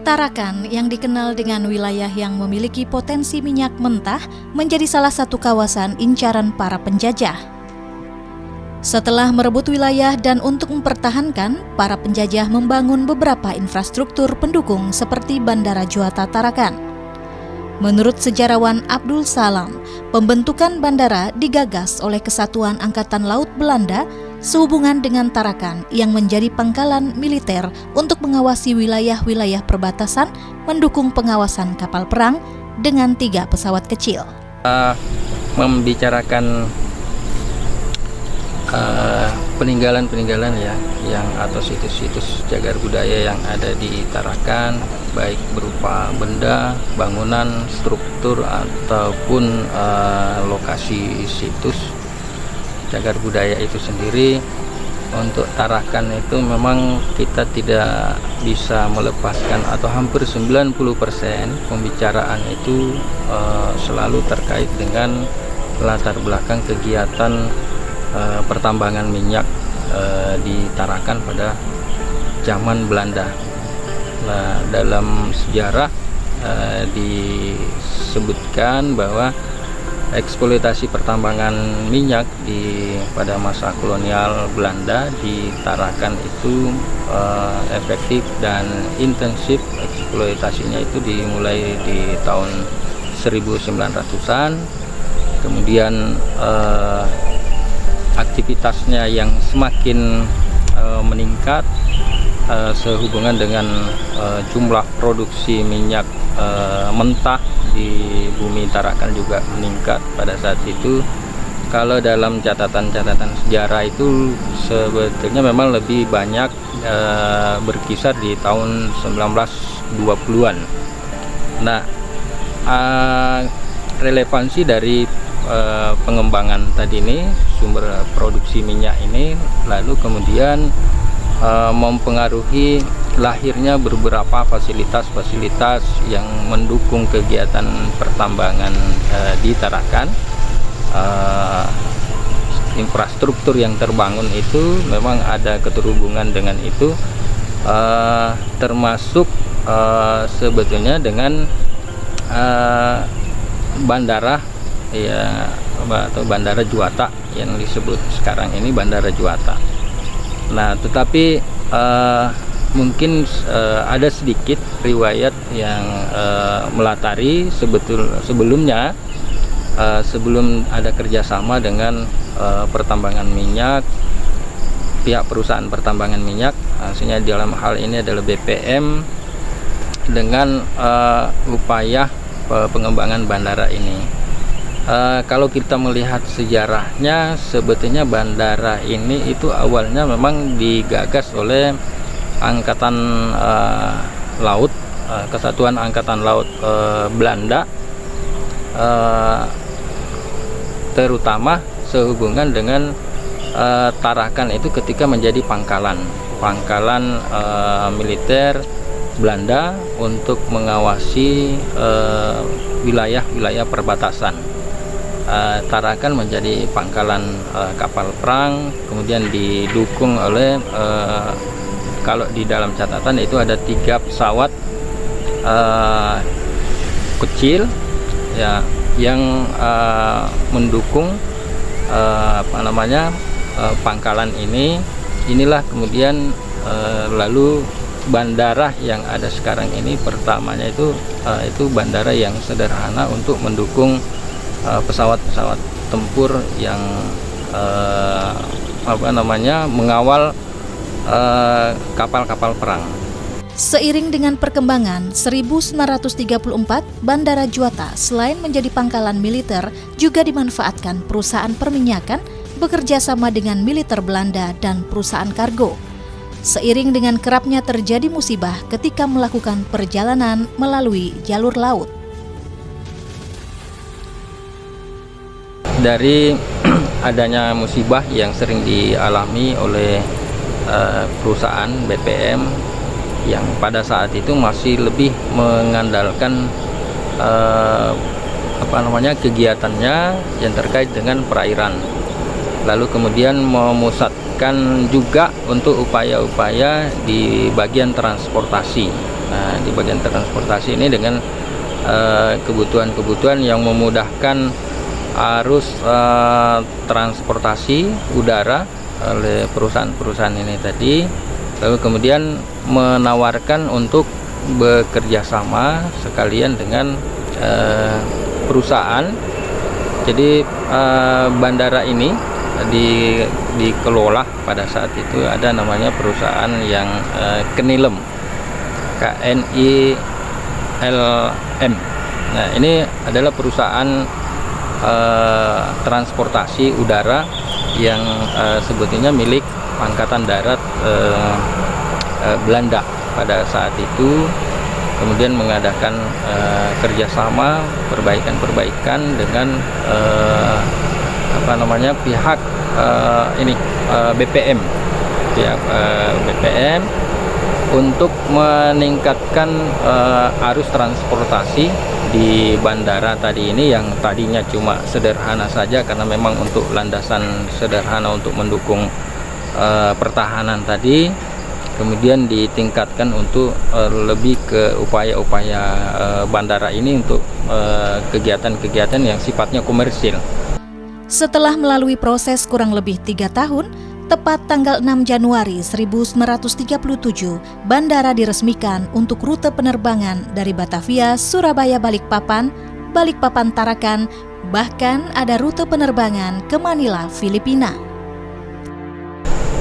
Tarakan yang dikenal dengan wilayah yang memiliki potensi minyak mentah menjadi salah satu kawasan incaran para penjajah. Setelah merebut wilayah dan untuk mempertahankan, para penjajah membangun beberapa infrastruktur pendukung seperti Bandara Juata Tarakan. Menurut sejarawan Abdul Salam, pembentukan bandara digagas oleh Kesatuan Angkatan Laut Belanda sehubungan dengan Tarakan yang menjadi pangkalan militer untuk mengawasi wilayah-wilayah perbatasan, mendukung pengawasan kapal perang dengan 3 pesawat kecil. Membicarakan peninggalan-peninggalan ya, yang atau situs-situs cagar budaya yang ada di Tarakan, baik berupa benda, bangunan, struktur ataupun lokasi situs cagar budaya itu sendiri. Untuk Tarakan itu memang kita tidak bisa melepaskan, atau hampir 90% pembicaraan itu selalu terkait dengan latar belakang kegiatan pertambangan minyak di Tarakan pada zaman Belanda. Nah, dalam sejarah disebutkan bahwa eksploitasi pertambangan minyak pada masa kolonial Belanda di Tarakan itu efektif dan intensif. Eksploitasinya itu dimulai di tahun 1900-an, kemudian aktivitasnya yang semakin meningkat sehubungan dengan jumlah produksi minyak mentah di bumi Tarakan juga meningkat pada saat itu. Kalau dalam catatan-catatan sejarah itu sebetulnya memang lebih banyak berkisar di tahun 1920-an. Nah, relevansi dari pengembangan tadi ini, sumber produksi minyak ini, lalu kemudian mempengaruhi lahirnya beberapa fasilitas-fasilitas yang mendukung kegiatan pertambangan di Tarakan. Infrastruktur yang terbangun itu memang ada keterhubungan dengan itu, termasuk sebetulnya dengan bandara ya, atau Bandara Juata yang disebut sekarang ini Bandara Juata. Nah, tetapi mungkin ada sedikit riwayat yang melatari sebelumnya, sebelum ada kerjasama dengan pertambangan minyak, pihak perusahaan pertambangan minyak, maksudnya dalam hal ini adalah BPM, dengan upaya pengembangan bandara ini. Kalau kita melihat sejarahnya, sebetulnya bandara ini itu awalnya memang digagas oleh Angkatan Laut, Kesatuan Angkatan Laut Belanda, terutama sehubungan dengan Tarakan itu ketika menjadi pangkalan militer Belanda untuk mengawasi wilayah-wilayah perbatasan. Tarakan menjadi pangkalan kapal perang, kemudian didukung oleh kalau di dalam catatan itu ada 3 pesawat kecil ya, yang mendukung pangkalan ini. Inilah kemudian lalu bandara yang ada sekarang ini, pertamanya itu bandara yang sederhana untuk mendukung pesawat-pesawat tempur yang mengawal kapal-kapal perang. Seiring dengan perkembangan, 1934 Bandara Juata selain menjadi pangkalan militer juga dimanfaatkan perusahaan perminyakan bekerja sama dengan militer Belanda dan perusahaan kargo. Seiring dengan kerapnya terjadi musibah ketika melakukan perjalanan melalui jalur laut. Dari adanya musibah yang sering dialami oleh perusahaan BPM yang pada saat itu masih lebih mengandalkan kegiatannya yang terkait dengan perairan, lalu kemudian memusatkan juga untuk upaya-upaya di bagian transportasi. Nah, di bagian transportasi ini dengan kebutuhan-kebutuhan yang memudahkan arus transportasi udara oleh perusahaan-perusahaan ini tadi, lalu kemudian menawarkan untuk bekerja sama sekalian dengan perusahaan. Jadi bandara ini dikelola pada saat itu ada namanya perusahaan yang Knilem, KNILM. Nah, ini adalah perusahaan transportasi udara yang sebetulnya milik Angkatan Darat Belanda pada saat itu, kemudian mengadakan kerjasama perbaikan-perbaikan dengan pihak BPM, pihak BPM untuk meningkatkan arus transportasi di bandara tadi ini, yang tadinya cuma sederhana saja karena memang untuk landasan sederhana untuk mendukung pertahanan tadi, kemudian ditingkatkan untuk lebih ke upaya-upaya bandara ini untuk kegiatan-kegiatan yang sifatnya komersil. Setelah melalui proses kurang lebih 3 tahun, tepat tanggal 6 Januari 1937, bandara diresmikan untuk rute penerbangan dari Batavia, Surabaya, Balikpapan, Balikpapan, Tarakan, bahkan ada rute penerbangan ke Manila, Filipina.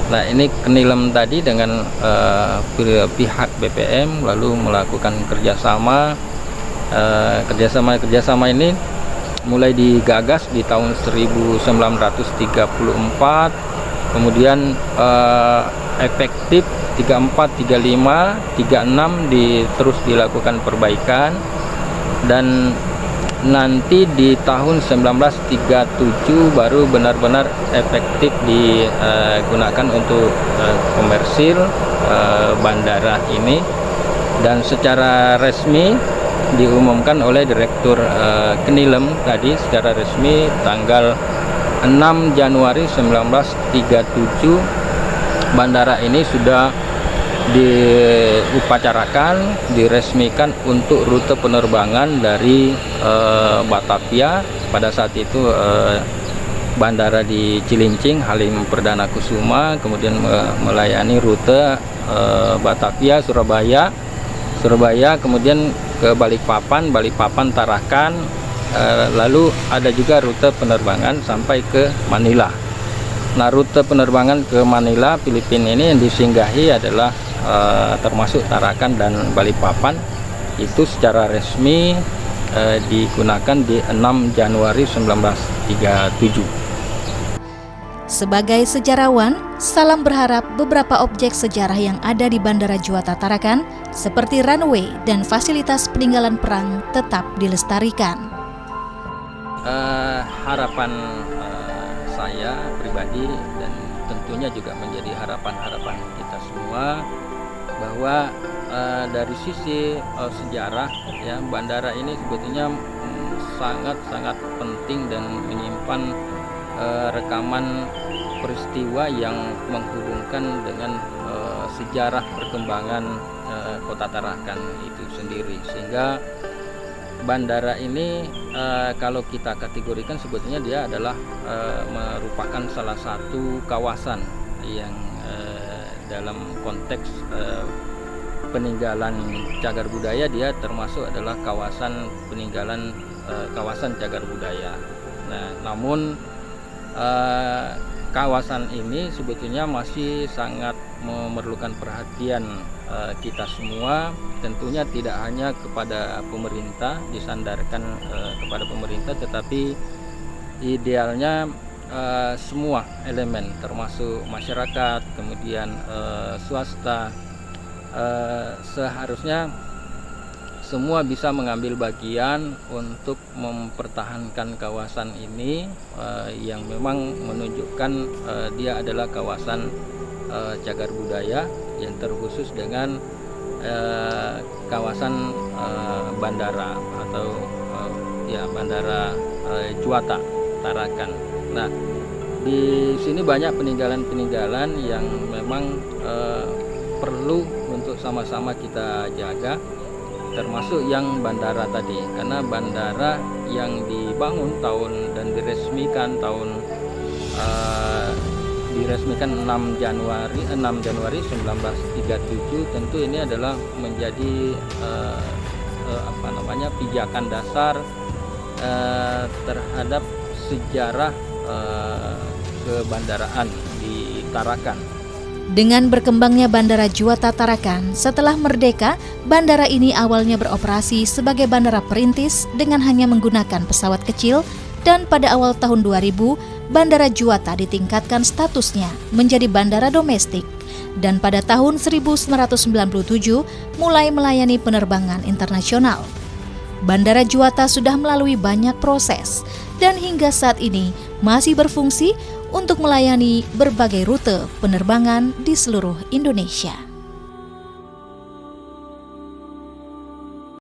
Nah, ini Knilem tadi dengan pihak BPM lalu melakukan kerjasama ini mulai digagas di tahun 1934, kemudian efektif 34, 35, 36 terus dilakukan perbaikan, dan nanti di tahun 1937 baru benar-benar efektif digunakan untuk komersil bandara ini, dan secara resmi diumumkan oleh Direktur Knilem tadi secara resmi tanggal 6 Januari 1937 bandara ini sudah diupacarakan, diresmikan untuk rute penerbangan dari Batavia. Pada saat itu bandara di Cilincing, Halim Perdana Kusuma, kemudian melayani rute Batavia, Surabaya, kemudian ke Balikpapan, Tarakan, lalu ada juga rute penerbangan sampai ke Manila. Nah, rute penerbangan ke Manila, Filipina ini yang disinggahi adalah termasuk Tarakan dan Balikpapan. Itu secara resmi digunakan di 6 Januari 1937. Sebagai sejarawan, Salam berharap beberapa objek sejarah yang ada di Bandara Juanda Tarakan, seperti runway dan fasilitas peninggalan perang, tetap dilestarikan. Harapan saya pribadi dan tentunya juga menjadi harapan kita semua bahwa dari sisi sejarah, ya, bandara ini sebetulnya sangat penting dan menyimpan rekaman peristiwa yang menghubungkan dengan sejarah perkembangan Kota Tarakan itu sendiri, sehingga bandara ini kalau kita kategorikan sebetulnya dia adalah merupakan salah satu kawasan yang dalam konteks peninggalan cagar budaya, dia termasuk adalah kawasan peninggalan kawasan cagar budaya. Nah, namun kawasan ini sebetulnya masih sangat memerlukan perhatian kita semua, tentunya tidak hanya kepada pemerintah, disandarkan kepada pemerintah, tetapi idealnya semua elemen termasuk masyarakat, kemudian swasta, seharusnya semua bisa mengambil bagian untuk mempertahankan kawasan ini yang memang menunjukkan dia adalah kawasan cagar budaya yang terkhusus dengan kawasan bandara atau bandara Juanda Tarakan. Nah, di sini banyak peninggalan-peninggalan yang memang perlu untuk sama-sama kita jaga, termasuk yang bandara tadi, karena bandara yang dibangun dan diresmikan 6 Januari 1937, tentu ini adalah menjadi pijakan dasar terhadap sejarah kebandaraan di Tarakan. Dengan berkembangnya Bandara Juwata Tarakan, setelah merdeka, bandara ini awalnya beroperasi sebagai bandara perintis dengan hanya menggunakan pesawat kecil, dan pada awal tahun 2000, Bandara Juwata ditingkatkan statusnya menjadi bandara domestik, dan pada tahun 1997 mulai melayani penerbangan internasional. Bandara Juwata sudah melalui banyak proses dan hingga saat ini masih berfungsi untuk melayani berbagai rute penerbangan di seluruh Indonesia.